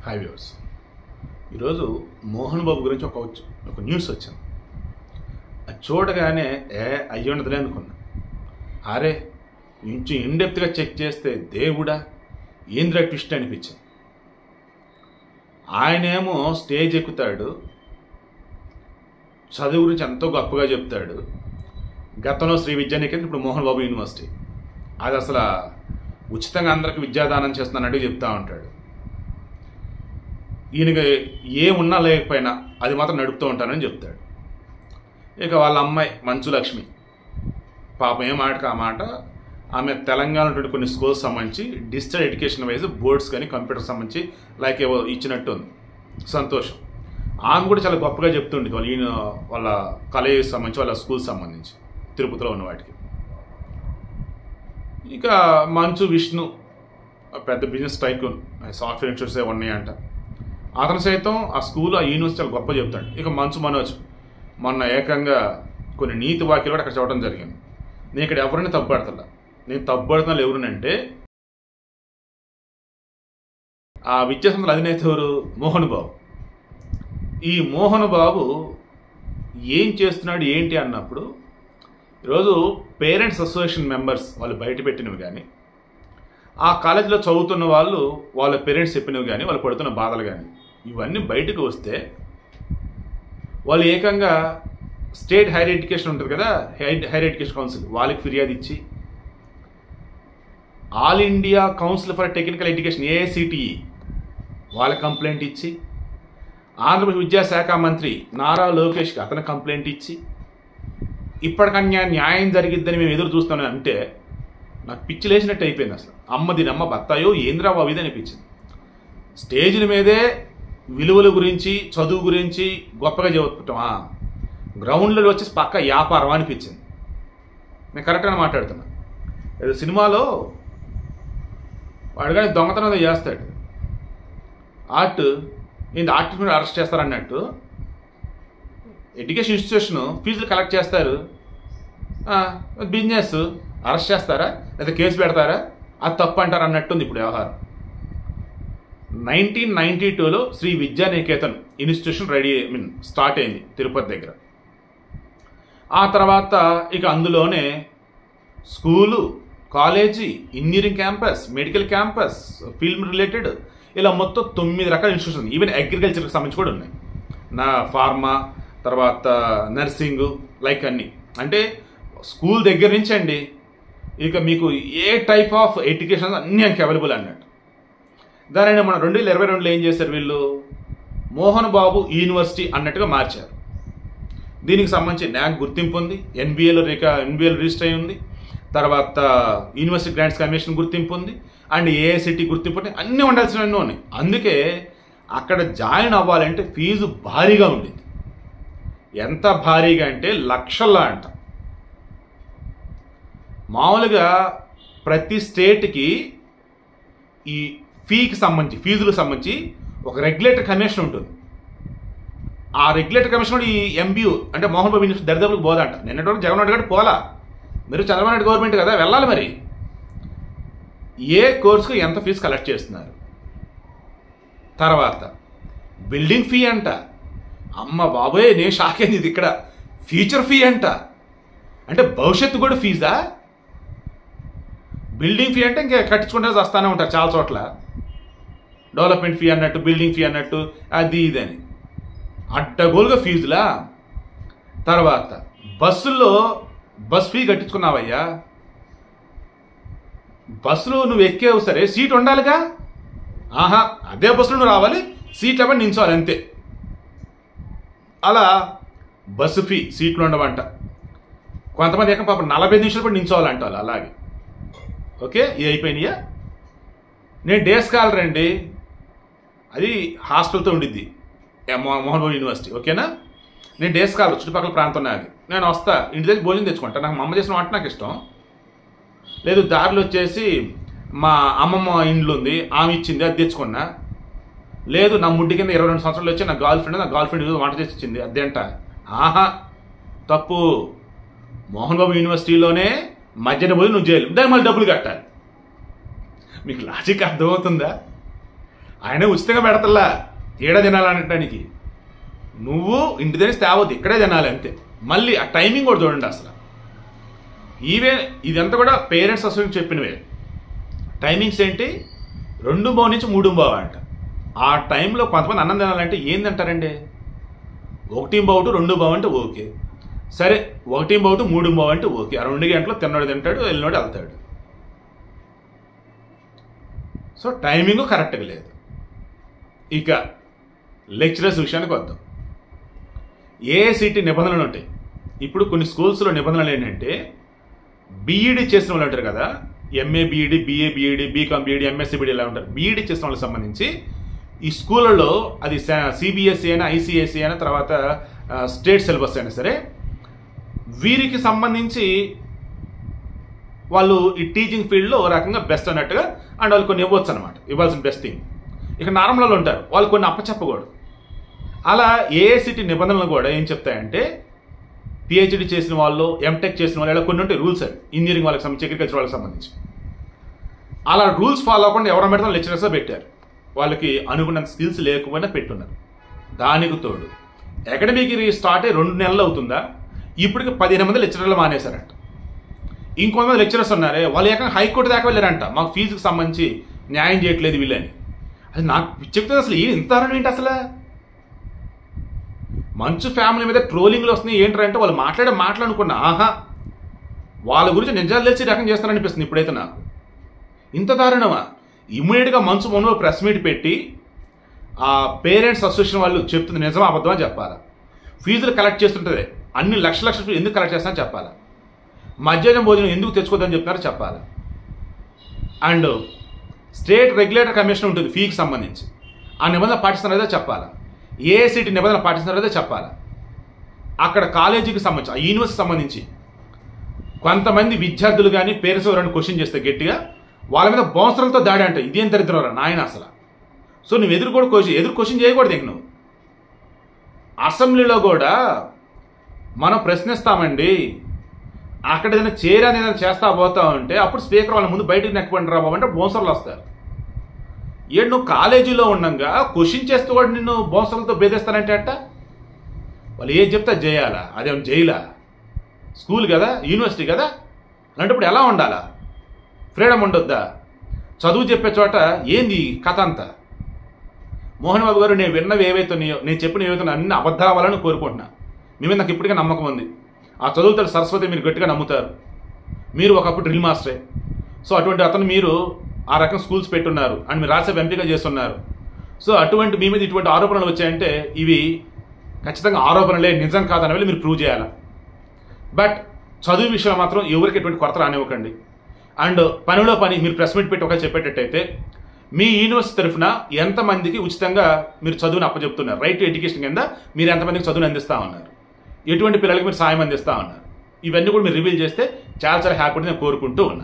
Hi viewers, ఈరోజు మోహన్ బాబు గురించి ఒక న్యూస్ వచ్చింది. అది చూడగానే అయ్యి ఉండదులే అనుకున్నా. అరే ఇంచు ఇన్డెప్త్గా చెక్ చేస్తే దేవుడా ఏంద్ర ట్విస్ట్ అనిపించింది. ఆయనేమో స్టేజ్ ఎక్కుతాడు, చదువు గురించి ఎంతో గొప్పగా చెప్తాడు. గతంలో శ్రీ విద్యానికేతన్, ఇప్పుడు మోహన్ బాబు యూనివర్సిటీ. అది అసలు ఉచితంగా అందరికి విద్యాదానం చేస్తున్నానంటే చెప్తా ఉంటాడు. ఈయనకి ఏమున్నా లేకపోయినా అది మాత్రం నడుపుతూ ఉంటానని చెప్తాడు. ఇక వాళ్ళ అమ్మాయి మంచు లక్ష్మి పాపం ఏ మాటకు ఆ మాట, ఆమె తెలంగాణ కొన్ని స్కూల్స్ సంబంధించి డిజిటల్ ఎడ్యుకేషన్ వైజ్ బోర్డ్స్ కానీ కంప్యూటర్ సంబంధించి లైక్ ఏవో ఇచ్చినట్టు ఉంది. సంతోషం. ఆమె కూడా చాలా గొప్పగా చెప్తుండే వాళ్ళ కాలేజ్ సంబంధించి, వాళ్ళ స్కూల్ సంబంధించి తిరుపతిలో ఉన్న వాటికి. ఇక మంచు విష్ణు పెద్ద బిజినెస్ టైకూన్, సాఫ్ట్వేర్ ఇన్స్టిట్యూట్స్ ఉన్నాయంట. అతను సైతం ఆ స్కూల్, ఆ యూనివర్సిటీ చాలా గొప్ప చెప్తాడు. ఇక మంచు మనోజ్ మొన్న ఏకంగా కొన్ని నీతి వాక్యాలు కూడా అక్కడ చెప్పడం జరిగింది. నేను ఇక్కడ ఎవరిని తప్పుపడతా, నేను తప్పుపడుతున్నా ఎవరినంటే ఆ విద్యాసంస్థల అధినేత ఎవరు? మోహన్ బాబు. ఈ మోహన్ బాబు ఏం చేస్తున్నాడు ఏంటి అన్నప్పుడు, ఈరోజు పేరెంట్స్ అసోసియేషన్ మెంబర్స్ వాళ్ళు బయట పెట్టినవి కానీ, ఆ కాలేజీలో చదువుతున్న వాళ్ళు వాళ్ళ పేరెంట్స్ చెప్పినవి కానీ, వాళ్ళు పడుతున్న బాధలు కానీ ఇవన్నీ బయటకు వస్తే వాళ్ళు ఏకంగా స్టేట్ హైయర్ ఎడ్యుకేషన్ ఉంటుంది కదా, హైయర్ ఎడ్యుకేషన్ కౌన్సిల్, వాళ్ళకి ఫిర్యాదు ఇచ్చి, all India council for technical education AICTE వాళ్ళకి కంప్లైంట్ ఇచ్చి, ఆంధ్రప్రదేశ్ విద్యాశాఖ మంత్రి నారా లోకేష్కి అతను కంప్లైంట్ ఇచ్చి, ఇప్పటికన్నా న్యాయం జరిగిద్దని మేము ఎదురు చూస్తామని అంటే నాకు పిచ్చి లేచినట్టు అయిపోయింది. అసలు అమ్మ దీనమ్మ బత్తాయో ఏంద్రా బాబు ఇది అనిపించింది. స్టేజ్ల మీదే విలువల గురించి, చదువు గురించి గొప్పగా చెబుతామా, గ్రౌండ్లో వచ్చేసి పక్క వ్యాపారం అనిపించింది. నేను కరెక్ట్గా మాట్లాడుతున్నా. ఏదో సినిమాలో వాడు కానీ దొంగతనం చేస్తాడు, ఆర్ట్ మీద అరెస్ట్ చేస్తారన్నట్టు ఎడ్యుకేషన్ ఇన్స్టిట్యూషన్ ఫీజులు కలెక్ట్ చేస్తారు, బిజినెస్ అరెస్ట్ చేస్తారా లేదా కేసు పెడతారా, అది తప్పు అంటారు అన్నట్టుంది ఇప్పుడు వ్యవహారం. 1992లో శ్రీ విద్యానికేతన్ ఇన్స్టిట్యూషన్ స్టార్ట్ అయింది తిరుపతి దగ్గర. ఆ తర్వాత ఇక అందులోనే school, college, engineering campus, medical campus, film related, ఇలా మొత్తం 9 రకాల ఇన్స్టిట్యూషన్, ఈవెన్ అగ్రికల్చర్కి సంబంధించి కూడా ఉన్నాయి. ఫార్మా, తర్వాత నర్సింగ్, లైక్ అన్నీ. అంటే స్కూల్ దగ్గర నుంచి అండి ఇక మీకు ఏ టైప్ ఆఫ్ ఎడ్యుకేషన్ అన్నీ అంక అవైలబుల్ అన్నట్టు. దానిని మన 2022లో ఏం చేశారు వీళ్ళు, మోహన్ బాబు యూనివర్సిటీ అన్నట్టుగా మార్చారు. దీనికి సంబంధించి NAC గుర్తింపు ఉంది, NBAలో రిజిస్టర్ అయి ఉంది, తర్వాత యూనివర్సిటీ గ్రాంట్స్ కమిషన్ గుర్తింపు ఉంది, అండ్ AICTE గుర్తింపు ఉంది, అన్నీ ఉండాల్సినవన్నీ ఉన్నాయి. అందుకే అక్కడ జాయిన్ అవ్వాలంటే ఫీజు భారీగా ఉండింది. ఎంత భారీగా అంటే లక్షల్లో అంట. మామూలుగా ప్రతి స్టేట్కి ఈ ఫీజులకు సంబంధించి ఒక రెగ్యులేటర్ కమిషన్ ఉంటుంది. ఆ రెగ్యులేటర్ కమిషన్ కూడా ఈ MBU అంటే మోహన్ బాబు యూనివర్సిటీ దరిదాపులకు పోదంట. నిన్నటి వరకు జగన్మోహన్ రెడ్డి పోలా, మీరు చంద్రబాబు నాయుడు గవర్నమెంట్ కదా, వెళ్ళాలి. మరి ఏ కోర్సుకు ఎంత ఫీజు కలెక్ట్ చేస్తున్నారు, తర్వాత బిల్డింగ్ ఫీ అంట. అమ్మ బాబోయ్, నేను షాక్ అయింది. ఇది ఇక్కడ ఫ్యూచర్ ఫీ అంట, అంటే భవిష్యత్తు కూడా ఫీజా? బిల్డింగ్ ఫీ అంటే ఇంకా కట్టించుకుంటే వస్తానే ఉంటారు చాలా చోట్ల, డెవలప్మెంట్ ఫీ అన్నట్టు, బిల్డింగ్ ఫీ అన్నట్టు, అది ఇది అని అడ్డగోలుగా ఫీజులా. తర్వాత బస్సుల్లో బస్ ఫీ కట్టించుకున్నావయ్యా, బస్సులో నువ్వు ఎక్కేవు సరే, సీట్ ఉండాలిగా. ఆహా, అదే బస్సులో నువ్వు రావాలి, సీట్ అవ్వండి నించోవాలి అంతే. అలా బస్సు ఫీ, సీట్లు ఉండవంట. కొంతమంది ఎక్కడ పాపం 40 నిమిషాలు కూడా నించోవాలంట వాళ్ళు. అలాగే ఓకే, ఇది అయిపోయినాయా. నేను డే స్కాలర్ అండి, అది హాస్టల్తో ఉండిద్ది మోహన్ బాబు యూనివర్సిటీ, ఓకేనా. నేను డే స్కాలర్, చుట్టుపక్కల ప్రాంతం నాది. నేను వస్తా, ఇంటి దగ్గర భోజనం తెచ్చుకుంటా, నాకు మా అమ్మ చేసిన వంట నాకు ఇష్టం. లేదు దారిలో వచ్చేసి మా అమ్మమ్మ ఇండ్లు ఉంది, ఆమె ఇచ్చింది, అది తెచ్చుకున్నా. లేదు నా ముడ్డి కింద 22 సంవత్సరాలు వచ్చి నా గర్ల్ ఫ్రెండ్ వంట చేసి ఇచ్చింది, అదేంట. ఆహా, తప్పు. మోహన్ బాబు యూనివర్సిటీలోనే మధ్యాహ్నం పోయి నువ్వు చేయాలి, దానికి మళ్ళీ డబ్బులు కట్టాలి. మీకు లాజిక్ అర్థమవుతుందా? ఆయన ఉచితంగా పెడతల్లా ఏడా తినాలనటానికి. నువ్వు ఇంటి దగ్గర తేవద్దు, ఇక్కడే తినాలి అంతే. మళ్ళీ ఆ టైమింగ్ కూడా చూడండి అసలు. ఇదంతా కూడా పేరెంట్స్ అసోసియేషన్ చెప్పినవే. టైమింగ్స్ ఏంటి, 2:15 నుంచి 3:15 అంట. ఆ టైంలో కొంతమంది అన్నం తినాలంటే ఏం తింటారండి? 1:15, 2:15 అంటే ఓకే, సరే 1:15, 3:15 అంటే ఓకే. ఆ 2 గంటలు తిన్నాడు తింటాడు, వెళ్ళినోడు వెళ్తాడు. సో టైమింగ్ కరెక్ట్గా లేదు. ఇక లెక్చరర్స్ విషయానికి వద్దాం. ఏఐసిటి నిబంధనలు ఉంటాయి. ఇప్పుడు కొన్ని స్కూల్స్లో నిబంధనలు ఏంటంటే, బీఈడి చేసిన వాళ్ళు ఉంటారు కదా, MA BEd, BA BEd, BCom BEd, MSc BEd ఇలా ఉంటారు. బీఈడి చేసిన వాళ్ళకి సంబంధించి ఈ స్కూళ్ళలో అది సిబిఎస్ఈ అయినా, ఐసిఎస్ఈ అయినా, తర్వాత స్టేట్ సిలబస్ అయినా సరే, వీరికి సంబంధించి వాళ్ళు ఈ టీచింగ్ ఫీల్డ్లో ఒక రకంగా బెస్ట్ అన్నట్టుగా అండ్ వాళ్ళు కొన్ని ఇవ్వచ్చు అనమాట, ఇవ్వాల్సిన బెస్ట్ థింగ్. ఇక నార్మల్ ఉంటారు, వాళ్ళు కొన్ని అప్పచెప్పకూడదు. అలా ఏఐసిటి నిబంధనలు కూడా ఏం చెప్తాయంటే, పిహెచ్డి చేసిన వాళ్ళు, ఎంటెక్ చేసిన వాళ్ళు, ఇలా కొన్ని ఉంటాయి రూల్స్ అండి, ఇంజనీరింగ్ వాళ్ళకి సంబంధించి, అగ్రికల్చర్ వాళ్ళకి సంబంధించి. అలా రూల్స్ ఫాలో అవ్వకుండా ఎవరైనా పెడతాం లెక్చరర్స్గా పెట్టారు. వాళ్ళకి అనుకున్నంత స్కిల్స్ లేకపోయినా పెట్టున్నారు. దానికి తోడు అకాడమిక్ స్టార్ట్ అయ్యి 2 నెలలు అవుతుందా, ఇప్పటికి 15 మంది లెక్చరర్లు మానేశారంట. ఇంకొంతమంది లెక్చరర్స్ ఉన్నారే, వాళ్ళు ఏకంగా హైకోర్టు దాకా వెళ్ళారంట, మాకు ఫీజుకి సంబంధించి న్యాయం చేయట్లేదు వీళ్ళని. అది నాకు చెప్తుంది అసలు ఇంత ఏంటి అసలు. మంచు ఫ్యామిలీ మీద ట్రోలింగ్లు వస్తున్నాయి ఏంటంటే, వాళ్ళు మాట్లాడుకున్నా ఆహా వాళ్ళ గురించి నిజాలు తెలిసి రకం చేస్తారనిపిస్తుంది ఇప్పుడైతే నాకు. ఇంత దారుణమా? ఇమ్మీడియట్గా మంచు మొన్న ప్రెస్ మీట్ పెట్టి ఆ పేరెంట్స్ అసోసియేషన్ వాళ్ళు చెప్తుంది నిజమా అబద్ధమా చెప్పాలా. ఫీజులు కలెక్ట్ చేస్తుంటుంది, అన్ని లక్షల ఫీజు ఎందుకు కలెక్ట్ చేస్తానని చెప్పాలా. మధ్యాహ్నం భోజనం ఎందుకు తెచ్చుకోద్దని చెప్తున్నారో చెప్పాలి. అండ్ స్టేట్ రెగ్యులేటర్ కమిషన్ ఉంటుంది ఫీకి సంబంధించి, ఆ నిబంధన పాటిస్తున్నారో చెప్పాలా. ఏఐసిటి నిబంధన పాటిస్తున్నారో చెప్పాలా. అక్కడ కాలేజీకి సంబంధించి, ఆ యూనివర్సిటీకి సంబంధించి కొంతమంది విద్యార్థులు కానీ పేరెంట్స్ ఎవరైనా క్వశ్చన్ చేస్తే గట్టిగా వాళ్ళ మీద బౌన్సర్లతో దాడి అంటే ఇదేం దరిద్రం నాయన అసలు. సో నువ్వు ఎదురు క్వశ్చన్ చేయకూడదు. ఇంక నువ్వు అసెంబ్లీలో కూడా మనం ప్రశ్నిస్తామండి, అక్కడ ఏదైనా చేరాని ఏదైనా చేస్తా పోతా ఉంటే అప్పుడు స్పీకర్ వాళ్ళ ముందు బయటకు నెక్కబండి రాబో అంటే బౌన్సర్లు వస్తారు. ఏడు నువ్వు కాలేజీలో ఉండగా క్వశ్చన్ చేస్తూ కూడా నిన్ను బౌన్సర్లతో బెదిరిస్తానంటే అట్ట. వాళ్ళు ఏది చెప్తే అది చేయాలా? అదేం జైలా? స్కూల్ కదా, యూనివర్సిటీ కదా, అలాంటప్పుడు ఎలా ఉండాలా? ఫ్రీడమ్ ఉండొద్దా? చదువు చెప్పే చోట ఏంది కథ అంతా? మోహన్ బాబు గారు, నేను విన్నవి ఏవైతున్నాయో, నేను చెప్పిన ఏవైతే అన్ని అబద్ధాలు అవ్వాలని కోరుకుంటున్నా. మీ మీద నాకు ఇప్పటికే నమ్మకం ఉంది. ఆ చదువుతాడు సరస్వతి మీరు గట్టిగా నమ్ముతారు. మీరు ఒకప్పుడు డ్రిల్ మాస్టరే. సో అటువంటి అతను మీరు ఆ రకం స్కూల్స్ పెట్టున్నారు అండ్ మీరు రాజ్యసభ ఎంపీగా చేస్తున్నారు. సో అటువంటి మీ మీద ఇటువంటి ఆరోపణలు వచ్చాయంటే ఇవి ఖచ్చితంగా ఆరోపణలే, నిజం కాదనేవి మీరు ప్రూవ్ చేయాలి. బట్ చదువు విషయంలో మాత్రం ఎవరికి ఎటువంటి కొరత రానివ్వకండి. అండ్ పనిలో పని మీరు ప్రెస్ మీట్ పెట్టి ఒక చెప్పేటట్టయితే మీ యూనివర్సిటీ తరఫున ఎంతమందికి ఉచితంగా మీరు చదువుని అప్పచెప్తున్నారు, రైట్ టు ఎడ్యుకేషన్ కింద మీరు ఎంతమందికి చదువుని అందిస్తూ ఉన్నారు, ఎటువంటి పిల్లలకి మీరు సాయం అందిస్తూ ఉన్నారు, ఇవన్నీ కూడా మీరు రివీల్ చేస్తే చాలా హ్యాపీగా నేను కోరుకుంటూ ఉన్నా.